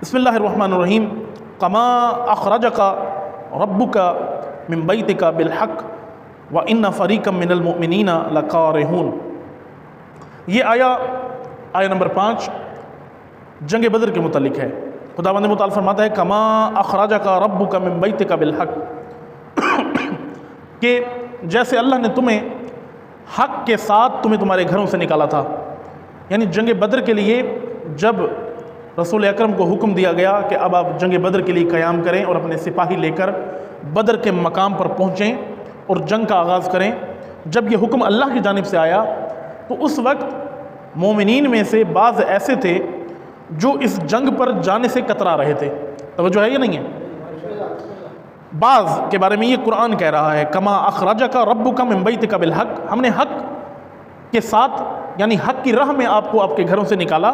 بسم اللہ الرحمن الرحیم کما اخرجک ربک من بیتک بالحق وان فریقا من المؤمنین لکارہون۔ یہ آیہ نمبر 5 جنگ بدر کے متعلق ہے۔ خداوند متعال فرماتا ہے کما اخرجک ربک من بیتک بالحق، کہ جیسے اللہ نے تمہیں حق کے ساتھ تمہارے گھروں سے نکالا تھا۔ یعنی جنگ بدر کے لیے جب رسول اکرم کو حکم دیا گیا کہ اب آپ جنگ بدر کے لیے قیام کریں اور اپنے سپاہی لے کر بدر کے مقام پر پہنچیں اور جنگ کا آغاز کریں، جب یہ حکم اللہ کی جانب سے آیا تو اس وقت مومنین میں سے بعض ایسے تھے جو اس جنگ پر جانے سے کترا رہے تھے۔ توجہ ہے یا نہیں ہے؟ بعض کے بارے میں یہ قرآن کہہ رہا ہے کما اخرجک ربک من بیتک بالحق، ہم نے حق کے ساتھ یعنی حق کی راہ میں آپ کو آپ کے گھروں سے نکالا۔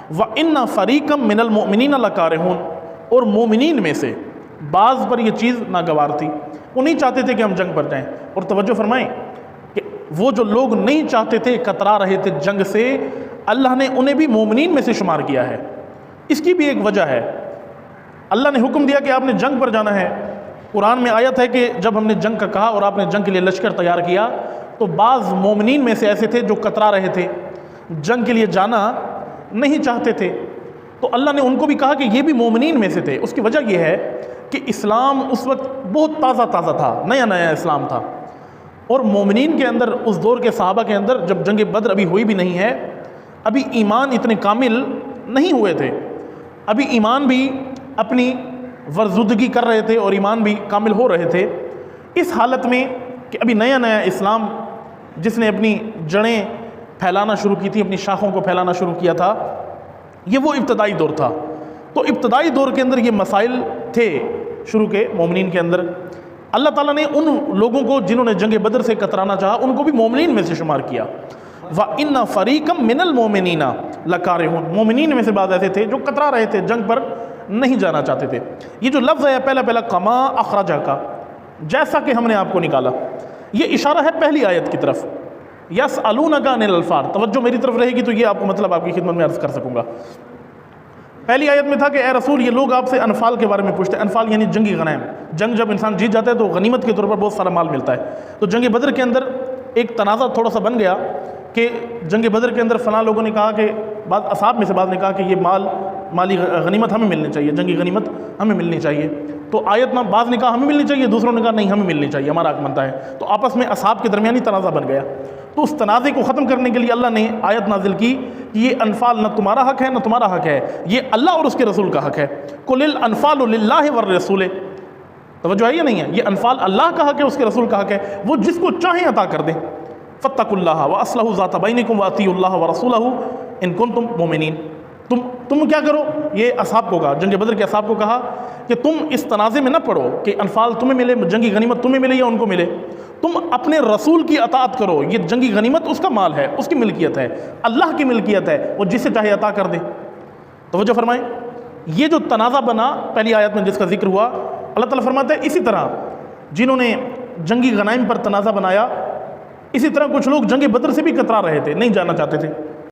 وَإِنَّ فَرِيقًا مِّنَ الْمُؤْمِنِينَ لَكَارِهُونَ، اور مومنین میں سے بعض پر یہ چیز ناگوار تھی، وہ نہیں چاہتے تھے کہ ہم جنگ پر جائیں۔ اور توجہ فرمائیں کہ وہ جو لوگ نہیں چاہتے تھے، کترا رہے تھے جنگ سے، اللہ نے انہیں بھی مومنین میں سے شمار کیا ہے۔ اس کی بھی ایک وجہ ہے، اللہ نے حکم دیا کہ آپ نے جنگ پر جانا ہے۔ قرآن میں آیت ہے کہ جب ہم نے جنگ کا کہا اور آپ نے جنگ کے لیے لشکر تیار کیا تو بعض مومنین میں سے ایسے تھے جو کترا رہے تھے، جنگ کے لیے جانا نہیں چاہتے تھے، تو اللہ نے ان کو بھی کہا کہ یہ بھی مومنین میں سے تھے۔ اس کی وجہ یہ ہے کہ اسلام اس وقت بہت تازہ تھا، نیا اسلام تھا، اور مومنین کے اندر اس دور کے صحابہ کے اندر جب جنگ بدر ابھی ہوئی بھی نہیں ہے، ابھی ایمان اتنے کامل نہیں ہوئے تھے، ابھی ایمان بھی اپنی ورزدگی کر رہے تھے اور ایمان بھی کامل ہو رہے تھے۔ اس حالت میں کہ ابھی نیا اسلام جس نے اپنی جڑیں پھیلانا شروع کی تھی، اپنی شاخوں کو پھیلانا شروع کیا تھا، یہ وہ ابتدائی دور تھا۔ تو ابتدائی دور کے اندر یہ مسائل تھے شروع کے مومنین کے اندر۔ اللہ تعالیٰ نے ان لوگوں کو جنہوں نے جنگ بدر سے کترانا چاہا ان کو بھی مومنین میں سے شمار کیا۔ وَإِنَّ فَرِيقًا مِّنَ الْمُؤْمِنِينَ لَكَارِهُونَ، مومنین میں سے بعض ایسے تھے جو کترا رہے تھے، جنگ پر نہیں جانا چاہتے تھے۔ یہ جو لفظ ہے پہلا کما اخرجک، جیسا کہ ہم نے آپ کو نکالا، یہ اشارہ ہے پہلی آیت کی طرف، یسألونک عن الانفال۔ توجہ میری طرف رہے گی تو یہ آپ کو مطلب آپ کی خدمت میں عرض کر سکوں گا۔ پہلی آیت میں تھا کہ اے رسول یہ لوگ آپ سے انفال کے بارے میں پوچھتے ہیں۔ انفال یعنی جنگی غنائم، جنگ جب انسان جیت جاتا ہے تو غنیمت کے طور پر بہت سارا مال ملتا ہے۔ تو جنگ بدر کے اندر ایک تنازع تھوڑا سا بن گیا کہ جنگ بدر کے اندر فلاں لوگوں نے کہا کہ بعض اصحاب میں سے بعض نے کہا کہ یہ مالی غنیمت ہمیں ملنی چاہیے، جنگی غنیمت ہمیں ملنی چاہیے۔ تو آیت میں بعض نے کہا ہمیں ملنی چاہیے، دوسروں نے کہا نہیں ہمیں ملنی چاہیے، ہمارا حق بنتا ہے۔ تو آپس میں اصحاب کے درمیانی تنازع بن گیا۔ تو اس تنازع کو ختم کرنے کے لیے اللہ نے آیت نازل کی کہ یہ انفال نہ تمہارا حق ہے نہ تمہارا حق ہے، یہ اللہ اور اس کے رسول کا حق ہے۔ قُلِ الْأَنْفَالُ لِلَّهِ وَالرَّسُولِ، توجہ ہے یا نہیں ہے؟ یہ انفال اللہ کا حق ہے، اس کے رسول کا حق ہے، وہ جس کو چاہیں عطا کر دیں۔ فَاتَّقُوا اللَّهَ وَأَصْلِحُوا ذَاتَ بَيْنِكُمْ وَأَطِيعُوا اللَّهَ وَرَسُولَهُ إِن كُنتُم مُؤْمِنِينَ۔ تم کیا کرو، یہ اصحاب کو کہا، جنگ بدر کے اصحاب کو کہا کہ تم اس تنازع میں نہ پڑو کہ انفال تمہیں ملے، جنگی غنیمت تمہیں ملے یا ان کو ملے، تم اپنے رسول کی اطاعت کرو۔ یہ جنگی غنیمت اس کا مال ہے، اس کی ملکیت ہے، اللہ کی ملکیت ہے، وہ جسے چاہے عطا کر دے۔ توجہ فرمائیں، یہ جو تنازع بنا پہلی آیت میں جس کا ذکر ہوا، اللہ تعالیٰ فرماتا ہے اسی طرح جنہوں نے جنگی غنائم پر تنازع بنایا، اسی طرح کچھ لوگ جنگ بدر سے بھی کترا رہے تھے، نہیں جانا چاہتے تھے۔